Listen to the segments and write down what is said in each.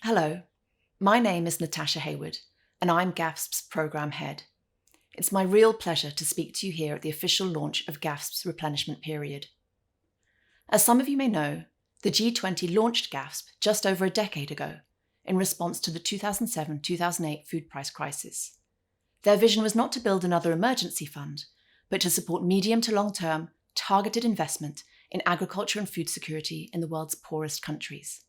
Hello, my name is Natasha Hayward, and I'm GAFSP's Programme Head. It's my real pleasure to speak to you here at the official launch of GAFSP's replenishment period. As some of you may know, the G20 launched GAFSP just over a decade ago in response to the 2007-2008 food price crisis. Their vision was not to build another emergency fund, but to support medium to long-term, targeted investment in agriculture and food security in the world's poorest countries.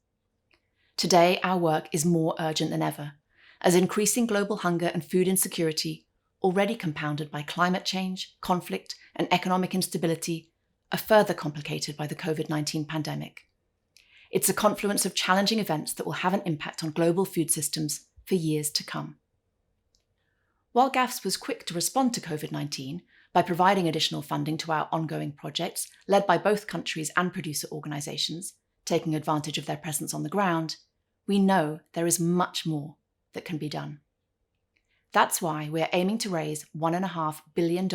Today, our work is more urgent than ever, as increasing global hunger and food insecurity, already compounded by climate change, conflict, and economic instability, are further complicated by the COVID-19 pandemic. It's a confluence of challenging events that will have an impact on global food systems for years to come. While GAFSP was quick to respond to COVID-19 by providing additional funding to our ongoing projects led by both countries and producer organisations, taking advantage of their presence on the ground, we know there is much more that can be done. That's why we're aiming to raise $1.5 billion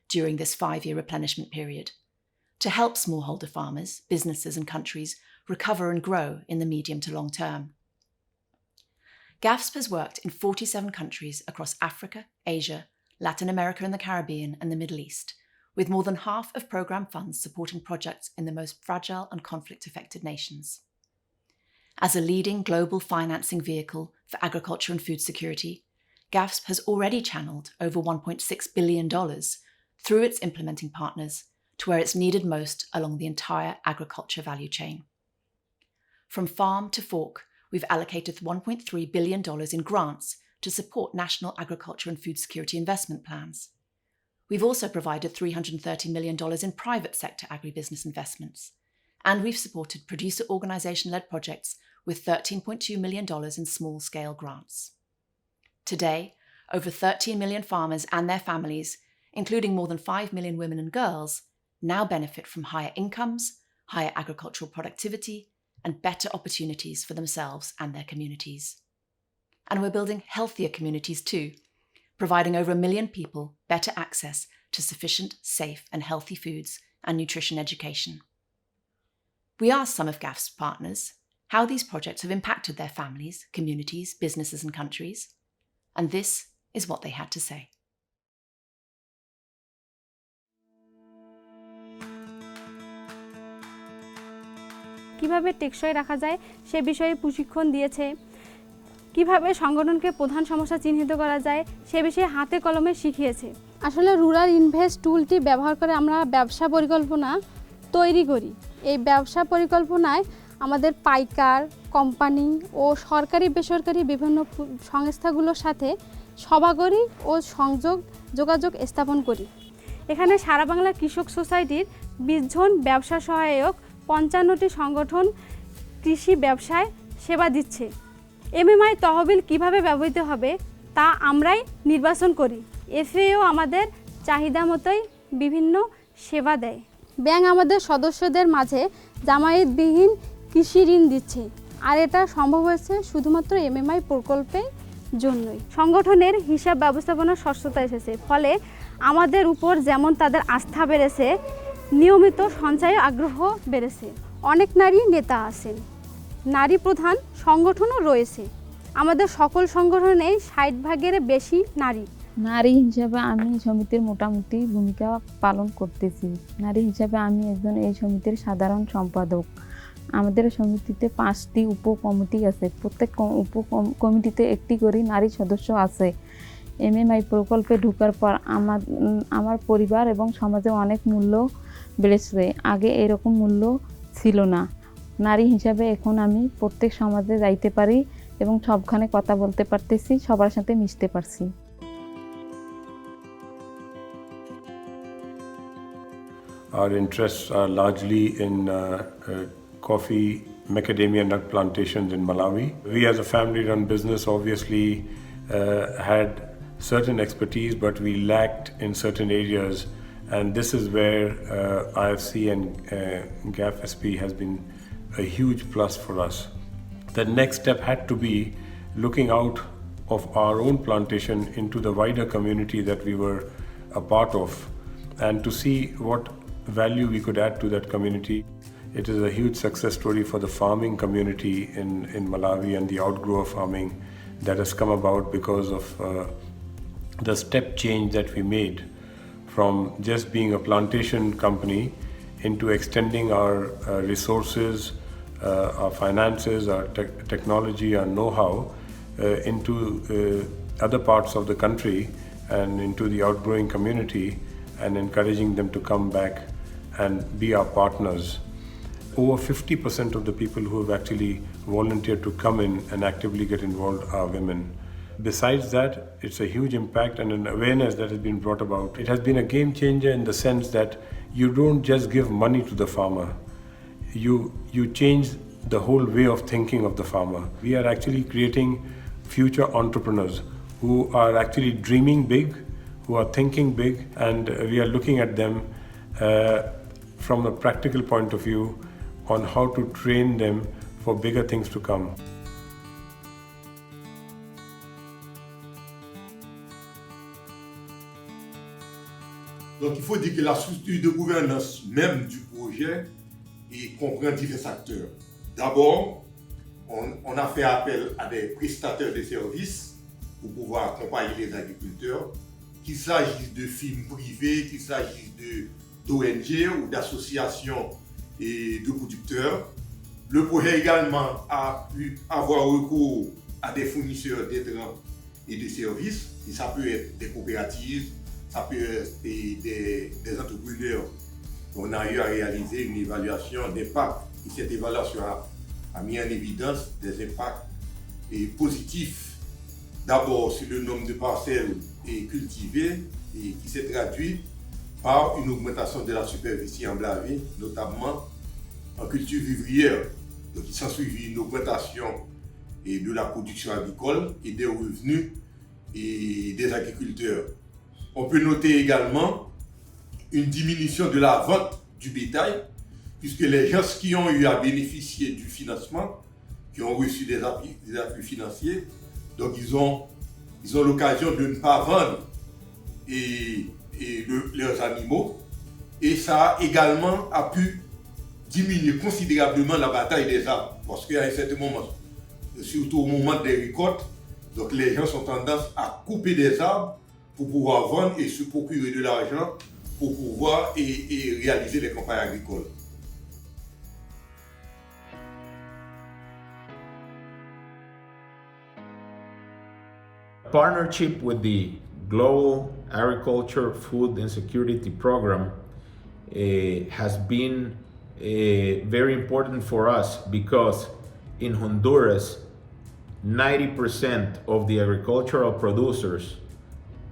during this 5-year replenishment period to help smallholder farmers, businesses and countries recover and grow in the medium to long term. GAFSP has worked in 47 countries across Africa, Asia, Latin America and the Caribbean and the Middle East, with more than half of programme funds supporting projects in the most fragile and conflict-affected nations. As a leading global financing vehicle for agriculture and food security, GAFSP has already channeled over $1.6 billion through its implementing partners to where it's needed most along the entire agriculture value chain. From farm to fork, we've allocated $1.3 billion in grants to support national agriculture and food security investment plans. We've also provided $330 million in private sector agribusiness investments, and we've supported producer organisation-led projects with $13.2 million in small-scale grants. Today, over 13 million farmers and their families, including more than 5 million women and girls, now benefit from higher incomes, higher agricultural productivity, and better opportunities for themselves and their communities. And we're building healthier communities too, providing over 1 million people better access to sufficient, safe and healthy foods and nutrition education. We asked some of GAFSP's partners how these projects have impacted their families, communities, businesses and countries, and this is what they had to say. কিভাবে টেকসই রাখা যায় সে বিষয়ে প্রশিক্ষণ দিয়েছে, কিভাবে সংগঠনকে প্রধান সমস্যা চিহ্নিত করা যায় সে বিষয়ে হাতে কলমে শিখিয়েছে। আসলে রুরাল ইনভেস্ট টুলটি ব্যবহার করে আমরা ব্যবসা পরিকল্পনা তৈরি করি। এই ব্যবসা পরিকল্পনায় আমাদের পাইকার, কোম্পানি ও সরকারি বেসরকারি বিভিন্ন সংস্থাগুলোর সাথে সভা করি ও যোগাযোগ স্থাপন করি। এখানে সারা বাংলা কৃষক সোসাইটির 20 জন ব্যবসা সহায়ক 55টি সংগঠন কৃষি ব্যবসায় সেবা দিচ্ছে। এমএমআই তহবিল কিভাবে ব্যবহৃত হবে তা আমরাই নির্বাচন করি। এফএও আমাদের চাহিদা মতোই বিভিন্ন সেবা দেয়। ব্যাংক আমাদের সদস্যদের মাঝে জামায়াতবিহীন কৃষি ঋণ দিচ্ছে, আর এটা সম্ভব হয়েছে শুধুমাত্র এমএমআই প্রকল্পের জন্যই। সংগঠনের হিসাব ব্যবস্থাপনার স্বচ্ছতা এসেছে, ফলে আমাদের উপর যেমন তাদের আস্থা বেড়েছে, নিয়মিত সঞ্চয়ে আগ্রহ বেড়েছে। অনেক নারী নেতা আছেন, নারী প্রধান সংগঠনও রয়েছে। আমাদের সকল সংগঠনেই 60% বেশি নারী। নারী হিসাবে আমি সমিতির মোটামুটি ভূমিকা পালন করতেছি। নারী হিসাবে আমি একজন এই সমিতির সাধারণ সম্পাদক। আমাদের সমিতিতে 5টি উপকমিটি আছে। প্রত্যেক উপকমিটিতে একটি করে নারী সদস্য আছে। এমএমআই প্রকল্পে ঢোকার পর আমার পরিবার এবং সমাজে অনেক মূল্য বেড়েছে। আগে এরকম মূল্য ছিল না। নারী হিসাবে এখন আমি প্রত্যেক সমাজে যাইতে পারি এবং সবখানে কথা বলতে পারতেছি, সবার সাথে মিশতে পারছি। Our interests are largely in coffee, macadamia nut plantations in Malawi. We as a family-run business obviously had certain expertise, but we lacked in certain areas, and this is where IFC and GAFSP has been a huge plus for us. The next step had to be looking out of our own plantation into the wider community that we were a part of, and to see what value we could add to that community. It is a huge success story for the farming community in Malawi and the outgrower farming that has come about because of the step change that we made from just being a plantation company into extending our resources, our finances, our technology, our know-how into other parts of the country and into the outgrowing community, and encouraging them to come back and be our partners. Over 50% of the people who have actually volunteered to come in and actively get involved are women. Besides that, it's a huge impact and an awareness that has been brought about. It has been a game changer in the sense that you don't just give money to the farmer. You change the whole way of thinking of the farmer. We are actually creating future entrepreneurs who are actually dreaming big, who are thinking big, and we are looking at them from a practical point of view on how to train them for bigger things to come. Donc il faut dire que la structure de gouvernance même du projet comprend divers acteurs. D'abord, on a fait appel à des prestataires de services pour pouvoir accompagner les agriculteurs, qu'il s'agisse de firmes privées, qu'il s'agisse d'ONG ou d'associations et de producteurs. Le projet également a pu avoir recours à des fournisseurs d'intrants et de services, et ça peut être des coopératives, ça peut être des entrepreneurs. On a eu à réaliser une évaluation d'impact, et cette évaluation a mis en évidence des impacts positifs. D'abord sur le nombre de parcelles cultivées, et qui s'est traduit par une augmentation de la superficie emblavée, notamment en culture vivrière. Donc il s'en suivi une augmentation de la production agricole et des revenus des agriculteurs. On peut noter également une diminution de la vente du bétail, puisque les gens qui ont eu à bénéficier du financement, qui ont reçu des appuis financiers, donc ils ont l'occasion de ne pas vendre leurs animaux, et ça a également pu diminuer considérablement la bataille des arbres, parce qu'à un certain moment, surtout au moment des récoltes, donc les gens ont tendance à couper des arbres pour pouvoir vendre et se procurer de l'argent pour pouvoir réaliser les campagnes agricoles. Partnership with the Global Agriculture, Food and Security Program has been very important for us because in Honduras, 90% of the agricultural producers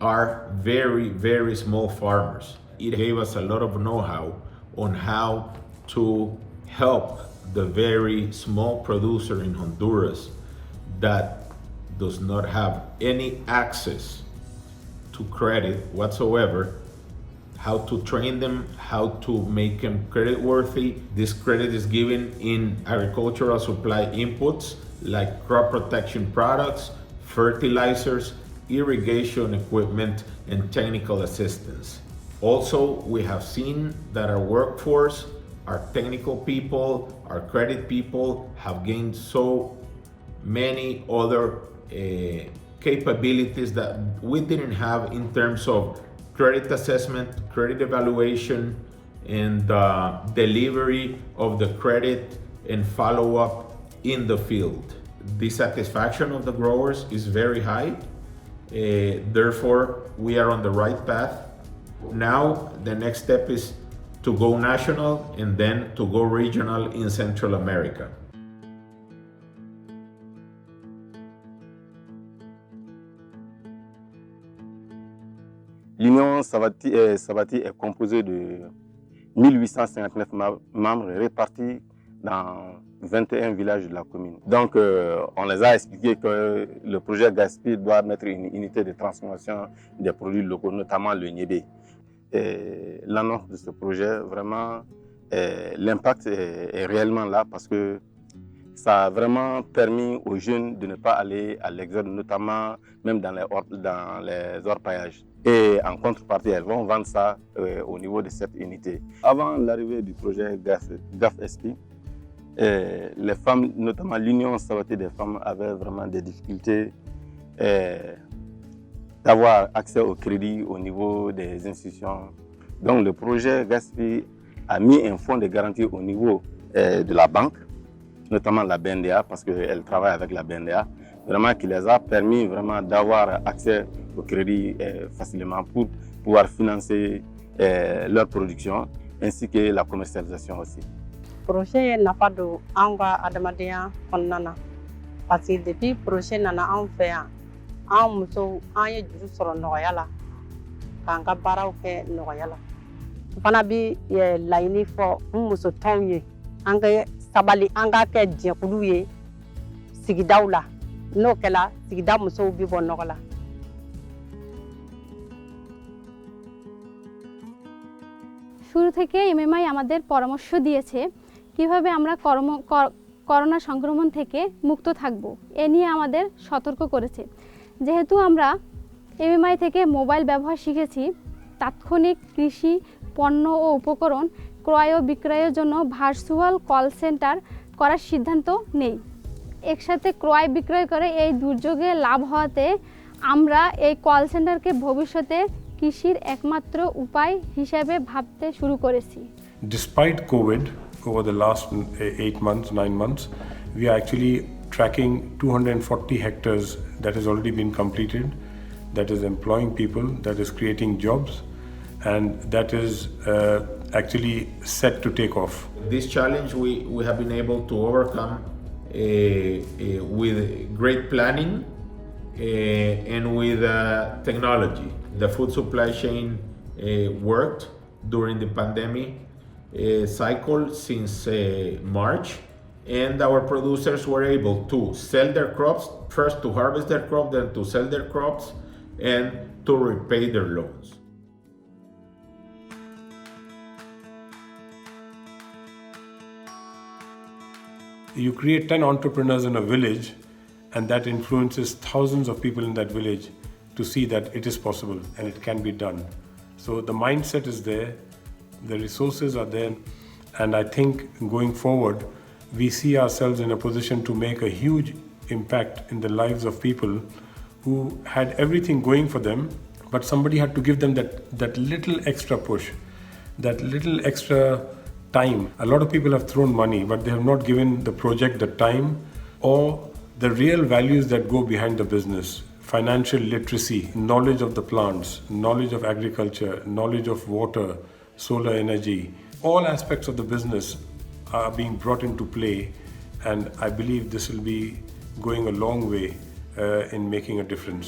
are very, very small farmers. It gave us a lot of know-how on how to help the very small producer in Honduras that does not have any access to credit whatsoever, how to train them, how to make them credit worthy. This credit is given in agricultural supply inputs like crop protection products, fertilizers, irrigation equipment, and technical assistance. Also, we have seen that our workforce, our technical people, our credit people have gained so many other capabilities that we didn't have in terms of credit assessment, credit evaluation, and delivery of the credit and follow-up in the field. The satisfaction of the growers is very high. Therefore, we are on the right path. Now, the next step is to go national and then to go regional in Central America. L'Union Sabati est composée de 1859 membres répartis dans 21 villages de la commune. Donc, on les a expliqué que le projet GAFSP doit mettre une unité de transformation des produits locaux, notamment le niébé. L'annonce de ce projet, vraiment, l'impact est réellement là parce que ça a vraiment permis aux jeunes de ne pas aller à l'exode, notamment même dans les orpaillages. Et en contrepartie, elles vont vendre ça au niveau de cette unité. Avant l'arrivée du projet GAFSP, les femmes, notamment l'Union sabatée des femmes, avaient vraiment des difficultés d'avoir accès au crédit au niveau des institutions. Donc le projet GAFSP a mis un fonds de garantie au niveau de la banque, notamment la BNDA, parce qu'elle travaille avec la BNDA, vraiment qui les a permis vraiment d'avoir accès au crédit facilement pour pouvoir financer leur production, ainsi que la commercialisation aussi. Le projet n'a pas de anga adamadenya konnana parce que depuis projet nana an fɛ yan an muso an ye juru sɔrɔ nɔgɔya la k'an ka baaraw kɛ nɔgɔya la fana bi laɲini fɔ n muso tɔnw ye an ka sabali an ka kɛ jɛkulu ye sigidaw la n'o kɛla sigida musow bi bɔ nɔgɔ la. শুরু থেকে MMI আমাদের পরামর্শ দিয়েছে কিভাবে আমরা corona সংক্রমণ থেকে মুক্ত থাকব এ নিয়ে আমাদের সতর্ক করেছে। যেহেতু আমরা এমএমআই থেকে মোবাইল ব্যবহার শিখেছি, তাৎক্ষণিক কৃষি পণ্য ও উপকরণ ক্রয় ও বিক্রয়ের জন্য ভার্চুয়াল কল সেন্টার করার সিদ্ধান্ত নেই। একসাথে ক্রয় বিক্রয় করে এই দুর্যোগে লাভ হওয়াতে আমরা এই কল সেন্টারকে ভবিষ্যতে কৃষির একমাত্র উপায় হিসেবে ভাবতে শুরু করেছি। Despite COVID, over the last 9 months, we are actually tracking 240 hectares that has already been completed, that is employing people, that is creating jobs, and that is actually set to take off. This challenge we have been able to overcome with great planning and with technology. The food supply chain worked during the pandemic cycle since March, and our producers were able to sell their crops, first to harvest their crop, then to sell their crops, and to repay their loans. You create 10 entrepreneurs in a village, and that influences thousands of people in that village to see that it is possible and it can be done. So the mindset is there, the resources are there, and I think going forward, we see ourselves in a position to make a huge impact in the lives of people who had everything going for them, but somebody had to give them that little extra push, that little extra time. A lot of people have thrown money, but they have not given the project the time or the real values that go behind the business. Financial literacy, knowledge of the plants, knowledge of agriculture, knowledge of water, solar energy. All aspects of the business are being brought into play, and I believe this will be going a long way in making a difference.